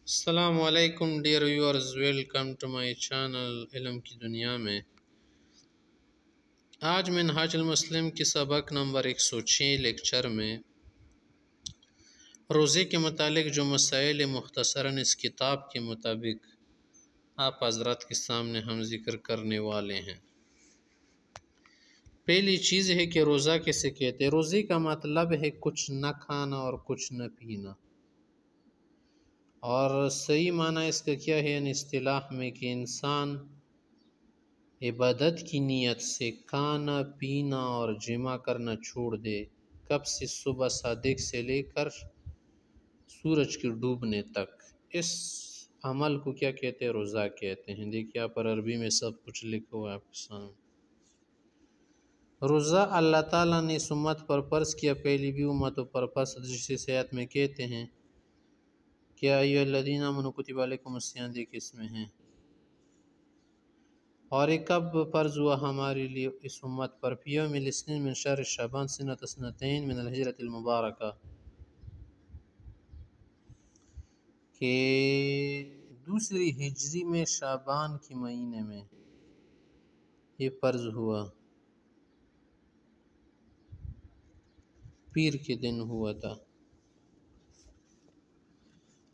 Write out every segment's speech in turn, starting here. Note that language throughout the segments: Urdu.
السلام علیکم dear viewers, welcome to my channel علم کی دنیا میں۔ آج منہاج المسلم کی سبق نمبر 106 لیکچر میں روزے کے متعلق جو مسائل مختصراً اس کتاب کے مطابق آپ حضرات کے سامنے ہم ذکر کرنے والے ہیں۔ پہلی چیز ہے کہ روزہ کسے کہتے ہیں؟ روزے کا مطلب ہے کچھ نہ کھانا اور کچھ نہ پینا، اور صحیح معنی اس کا کیا ہے اصطلاح میں کہ انسان عبادت کی نیت سے کھانا پینا اور جمع کرنا چھوڑ دے، کب سے؟ صبح صادق سے لے کر سورج کے ڈوبنے تک۔ اس عمل کو کیا کہتے ہیں؟ روزہ کہتے ہیں۔ دیکھیے یہاں پر عربی میں سب کچھ لکھا ہوا ہے آپ کے سامنے۔ روزہ اللہ تعالیٰ نے اس امت پر فرض کیا، پہلی بھی امتوں پر فرض، جسے آیت میں کہتے ہیں کیا ایھا الذین آمنوا کتب علیکم الصیام، دیکھیں اس میں ہیں۔ اور یہ کب فرض ہوا ہمارے لیے اس امت پر؟ فی یوم الاثنین من شہر شعبان سنۃ اثنتین من الہجرۃ المبارکہ، کہ دوسری ہجری میں شعبان کے مہینے میں یہ فرض ہوا، پیر کے دن ہوا تھا۔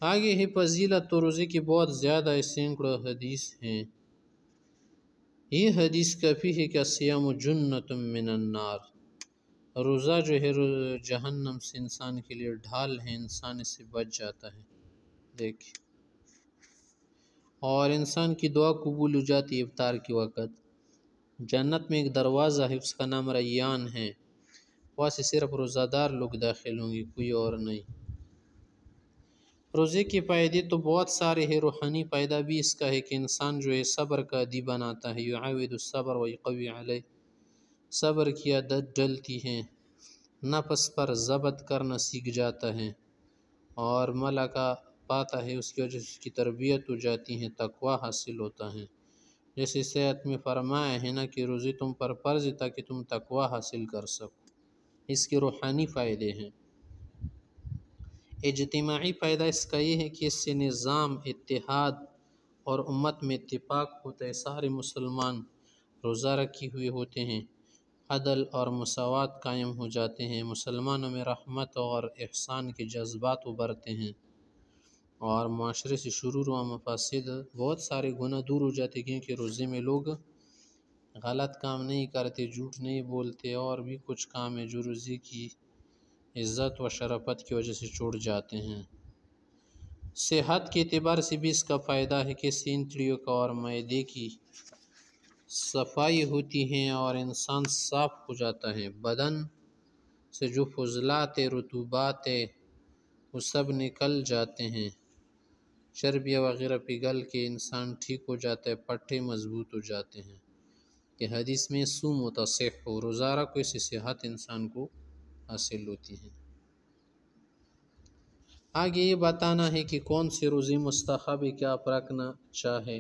آگے ہے فضیلت و روزے کی بہت زیادہ سینکڑوں حدیث ہیں۔ یہ حدیث کافی ہے کہ الصیام جنۃ من النار، روزہ جو ہے جہنم سے انسان کے لیے ڈھال ہے، انسان اس سے بچ جاتا ہے۔ دیکھ، اور انسان کی دعا قبول ہو جاتی ہے افطار کے وقت۔ جنت میں ایک دروازہ ہے، اس کا نام ریان ہے، وہاں سے صرف روزہ دار لوگ داخل ہوں گے، کوئی اور نہیں۔ روزے کے فائدے تو بہت سارے ہیں۔ روحانی فائدہ بھی اس کا ہے کہ انسان جو ہے صبر کا عادی بناتا ہے، یعود الصبر ویقوی علیہ، صبر کی عادت ڈلتی ہے، نفس پر ضبط کرنا سیکھ جاتا ہے، اور ملکہ پاتا ہے، اس کی وجہ سے اس کی تربیت ہو جاتی ہے، تقوی حاصل ہوتا ہے۔ جیسے آیت میں فرمایا ہے نا کہ روزے تم پر فرض ہے تاکہ تم تقوی حاصل کر سکو۔ اس کے روحانی فائدے ہیں۔ اجتماعی فائدہ اس کا یہ ہے کہ اس سے نظام، اتحاد اور امت میں اتفاق ہوتا ہے۔ سارے مسلمان روزہ رکھے ہوئے ہوتے ہیں، عدل اور مساوات قائم ہو جاتے ہیں، مسلمانوں میں رحمت اور احسان کے جذبات ابھرتے ہیں، اور معاشرے سے شرور و مفاسد، بہت سارے گناہ دور ہو جاتے ہیں، کیونکہ روزے میں لوگ غلط کام نہیں کرتے، جھوٹ نہیں بولتے، اور بھی کچھ کام ہے جو روزے کی عزت و شرافت کی وجہ سے چھوڑ جاتے ہیں۔ صحت کے اعتبار سے بھی اس کا فائدہ ہے کہ سینتڑیوں کا اور معدے کی صفائی ہوتی ہے، اور انسان صاف ہو جاتا ہے، بدن سے جو فضلات رطوبات وہ سب نکل جاتے ہیں، چربیاں وغیرہ پگھل کے انسان ٹھیک ہو جاتا ہے، پٹھے مضبوط ہو جاتے ہیں۔ کہ حدیث میں صوم تصح، روزہ رکھو، اس سے صحت انسان کو حاصل ہوتی ہے۔ آگے یہ بتانا ہے کہ کون سے روزے مستحب ہے کہ آپ رکھنا چاہے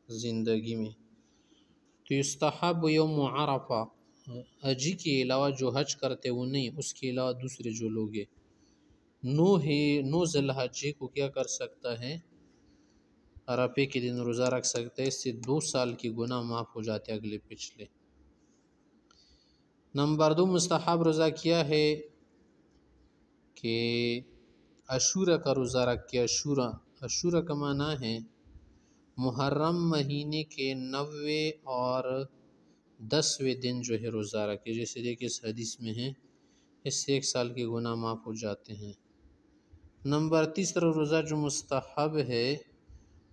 زندگی میں۔ تو یستحب یوم عرفہ، حجی کے علاوہ جو حج کرتے وہ نہیں، اس کے علاوہ دوسرے جو لوگ ہیں، 9 ذی الحجہ کو کیا کر سکتا ہے؟ عرفے کے دن روزہ رکھ سکتا ہے، اس سے 2 سال کی گناہ معاف ہو جاتے اگلے پچھلے۔ نمبر 2 مستحب روزہ کیا ہے کہ عاشورہ کا روزہ رکھ کے، عاشورہ کا معنی ہے محرم مہینے کے 9ویں اور 10ویں دن جو ہے روزہ رکھے، جیسے دیکھیں اس حدیث میں ہے، اس سے 1 سال کے گناہ معاف ہو جاتے ہیں۔ نمبر 3 روزہ جو مستحب ہے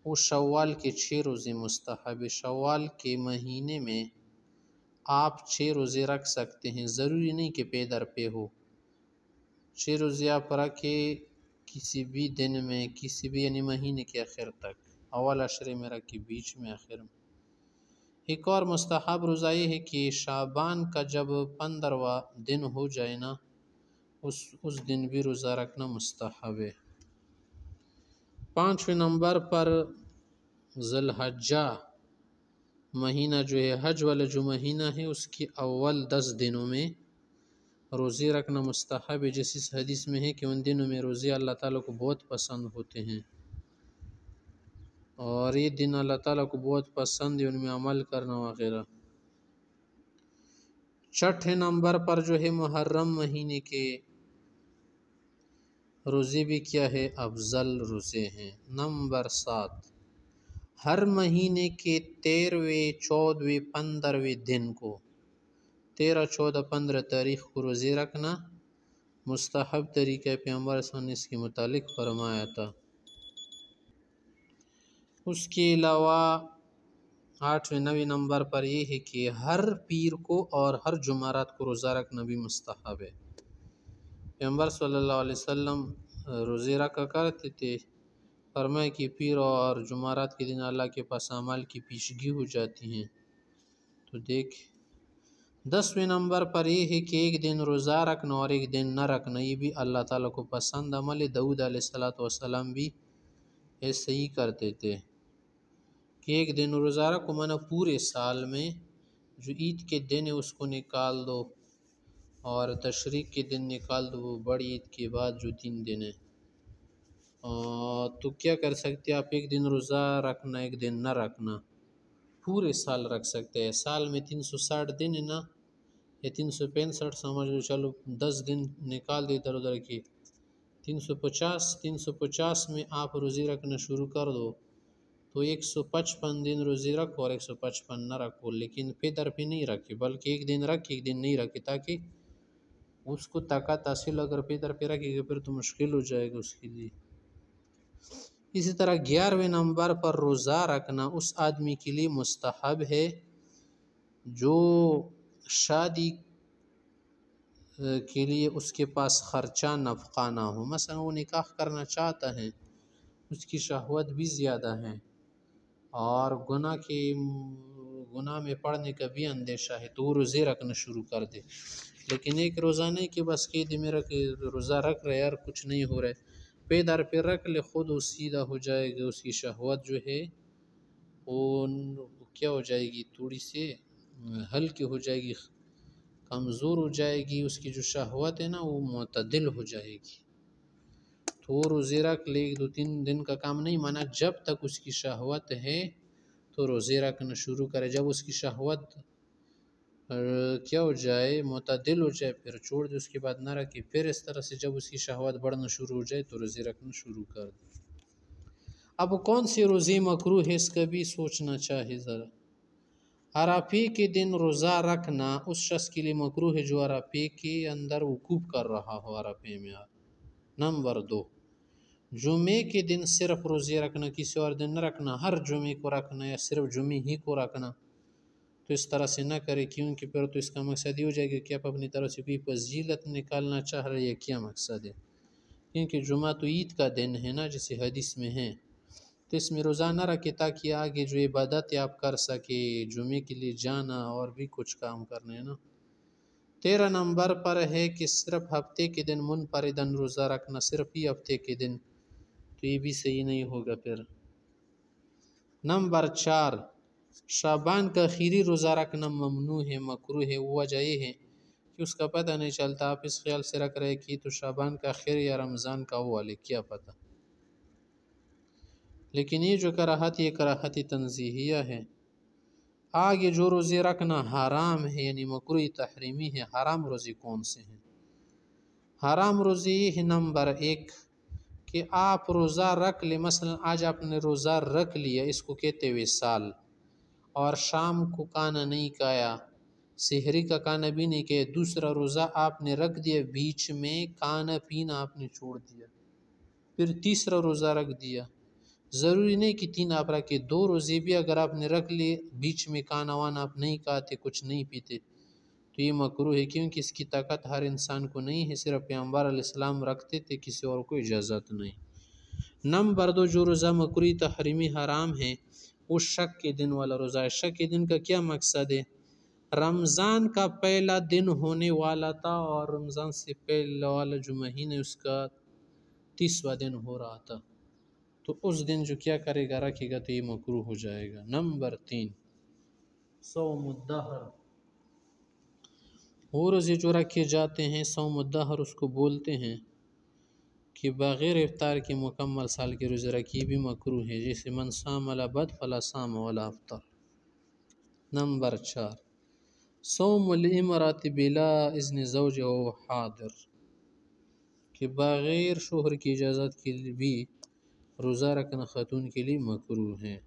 وہ شوال کے 6 روزے مستحب ہے۔ شوال کے مہینے میں آپ 6 روزے رکھ سکتے ہیں، ضروری نہیں کہ پے در پے ہو۔ 6 روزے آپ رکھے کسی بھی دن میں، کسی بھی یعنی مہینے کے آخر تک، اول عشرے میں رکھے، بیچ میں، آخر میں۔ ایک اور مستحب روزہ یہ ہے کہ شعبان کا جب 15واں دن ہو جائے نا، اس دن بھی روزہ رکھنا مستحب ہے۔ 5ویں نمبر پر ذی الحجہ مہینہ جو ہے، حج والا جو مہینہ ہے، اس کی اول 10 دنوں میں روزے رکھنا مستحب ہے، جیسے اس حدیث میں ہے کہ ان دنوں میں روزے اللہ تعالیٰ کو بہت پسند ہوتے ہیں۔ اور یہ دن اللہ تعالیٰ کو بہت پسند ہے، ان میں عمل کرنا وغیرہ۔ چھٹے نمبر پر جو ہے محرم مہینے کے روزے بھی کیا ہے؟ افضل روزے ہیں۔ نمبر 7، ہر مہینے کے 13ویں، 14ویں، 15ویں دن کو، 13، 14، 15 تاریخ کو روزے رکھنا مستحب طریقہ پیغمبر صلی اللہ علیہ وسلم نے اس کے متعلق فرمایا تھا۔ اس کے علاوہ 8ویں 9ویں نمبر پر یہ ہے کہ ہر پیر کو اور ہر جمعرات کو روزہ رکھنا بھی مستحب ہے۔ پیغمبر صلی اللہ علیہ وسلم روزے رکھا کرتے تھے، فرمایا کہ پیر اور جمعرات کے دن اللہ کے پاس اعمال کی پیشگی ہو جاتی ہیں۔ تو دیکھ 10ویں نمبر پر یہ ہے کہ ایک دن روزہ رکھنا اور ایک دن نہ رکھنا، یہ بھی اللہ تعالیٰ کو پسند عمل ہے۔ داؤد علیہ السلام بھی ایسے ہی کرتے تھے کہ ایک دن روزہ رکھو، مانا پورے سال میں جو عید کے دن ہے اس کو نکال دو، اور تشریق کے دن نکال دو، وہ بڑی عید کے بعد جو 3 دن ہے۔ تو کیا کر سکتے آپ؟ ایک دن روزہ رکھنا، ایک دن نہ رکھنا، پورے سال رکھ سکتے ہیں۔ سال میں 360 دن ہے نا، یا 365 سمجھ لو، چلو 10 دن نکال دے ادھر ادھر کی، 350 میں آپ روزی رکھنا شروع کر دو، تو 155 دن روزی رکھو اور 155 نہ رکھو، لیکن در پہ نہیں رکھے، بلکہ ایک دن رکھے ایک دن نہیں رکھے، تاکہ اس کو طاقت حاصل، اگر در پہ رکھے گا پھر تو مشکل ہو جائے گا اس کے لیے۔ اسی طرح 11ویں نمبر پر روزہ رکھنا اس آدمی کے لیے مستحب ہے جو شادی کے لیے اس کے پاس خرچہ نفقہ نہ ہو، مثلا وہ نکاح کرنا چاہتا ہے، اس کی شہوت بھی زیادہ ہے اور گناہ میں پڑنے کا بھی اندیشہ ہے، تو وہ روزے رکھنا شروع کر دے۔ لیکن ایک روزہ نہیں کہ بس کہ دن میرا کہ روزہ رکھ رہے یار کچھ نہیں ہو رہا ہے، در پہ رکھ لے، خود وہ سیدھا ہو جائے گا، اس کی شہوت جو ہے وہ کیا ہو جائے گی، تھوڑی سی ہلکی ہو جائے گی، کمزور ہو جائے گی، اس کی جو شہوت ہے نا وہ معتدل ہو جائے گی۔ تو وہ روزے رکھ لے، 2-3 دن کا کام نہیں مانا، جب تک اس کی شہوت ہے تو روزے رکھنا شروع کرے، جب اس کی شہوت کیا ہو جائے، معتدل ہو جائے، پھر چھوڑ دے، اس کے بعد نہ رکھے، پھر اس طرح سے جب اس کی شہوت بڑھنا شروع ہو جائے تو روزے رکھنا شروع کر دے۔ اب کون سے روزے مکروہ ہے اس کا بھی سوچنا چاہیے ذرا۔ عرفے کے دن روزہ رکھنا اس شخص کے لیے مکروہ ہے جو عرفے کے اندر وقوف کر رہا ہو، عرفے میں۔ نمبر 2، جمعے کے دن صرف روزے رکھنا، کسی اور دن نہ رکھنا، ہر جمعے کو رکھنا یا صرف جمعے ہی کو رکھنا، تو اس طرح سے نہ کرے، کیونکہ پھر تو اس کا مقصد یہ ہو جائے گا کہ آپ اپنی طرف سے کوئی فضیلت نکالنا چاہ رہے ہیں، کیا مقصد ہے؟ کیونکہ جمعہ تو عید کا دن ہے نا، جیسے حدیث میں ہے، تو اس میں روزہ نہ رکھے تاکہ آگے جو عبادت آپ کر سکے، جمعے کے لیے جانا اور بھی کچھ کام کرنے ہے نا۔ 13 نمبر پر ہے کہ صرف ہفتے کے دن منفرداً روزہ رکھنا، صرف ہی ہفتے کے دن، تو یہ بھی صحیح نہیں ہوگا پھر۔ نمبر 4، شعبان کا آخری روزہ رکھنا ممنوع ہے، مکروہ ہے، وجہ یہ ہے کہ اس کا پتہ نہیں چلتا، آپ اس خیال سے رکھ رہے کہ تو شعبان کا آخر یا رمضان کا اول ہے، کیا پتہ۔ لیکن یہ جو کراہت، یہ کراہت تنزیہیہ ہے۔ آگے جو روزے رکھنا حرام ہے، یعنی مکروہ تحریمی ہے، حرام روزے کون سے ہیں؟ حرام روزے یہ ہے، نمبر 1 کہ آپ روزہ رکھ لیں، مثلا آج آپ نے روزہ رکھ لیا، اس کو کہتے ہوئے سال، اور شام کو کھانا نہیں کھایا، سحری کا کھانا بھی نہیں کھایا، دوسرا روزہ آپ نے رکھ دیا، بیچ میں کھانا پینا آپ نے چھوڑ دیا، پھر تیسرا روزہ رکھ دیا، ضروری نہیں کہ 3 آپ رکھے، 2 روزے بھی اگر آپ نے رکھ لیے، بیچ میں کھانا وانا آپ نہیں کھاتے، کچھ نہیں پیتے، تو یہ مکروہ ہے، کیونکہ اس کی طاقت ہر انسان کو نہیں ہے، صرف پیغمبر علیہ السلام رکھتے تھے، کسی اور کو اجازت نہیں۔ نمبر 2، جو روزہ مکروہ تحریمی حرام ہے وہ شک کے دن والا روزہ ہے۔ شک کے دن کا کیا مقصد ہے؟ رمضان کا پہلا دن ہونے والا تھا اور رمضان سے پہلا والا جو مہینہ اس کا 30واں دن ہو رہا تھا، تو اس دن جو کیا کرے گا، رکھے گا، تو یہ مکروہ ہو جائے گا۔ نمبر 3، صوم الدہر، وہ روزے جو رکھے جاتے ہیں، صوم الدہر اس کو بولتے ہیں، کہ بغیر افطار کے مکمل سال کے روزہ رکھی بھی مکروہ ہے، جیسے من صام لا بد فلا صام ولا افطر۔ نمبر 4، صوم الامرأة بلا اذن زوج و حاضر، کہ بغیر شوہر کی اجازت کے بھی روزہ رکھنا خاتون کے لیے مکروہ ہے۔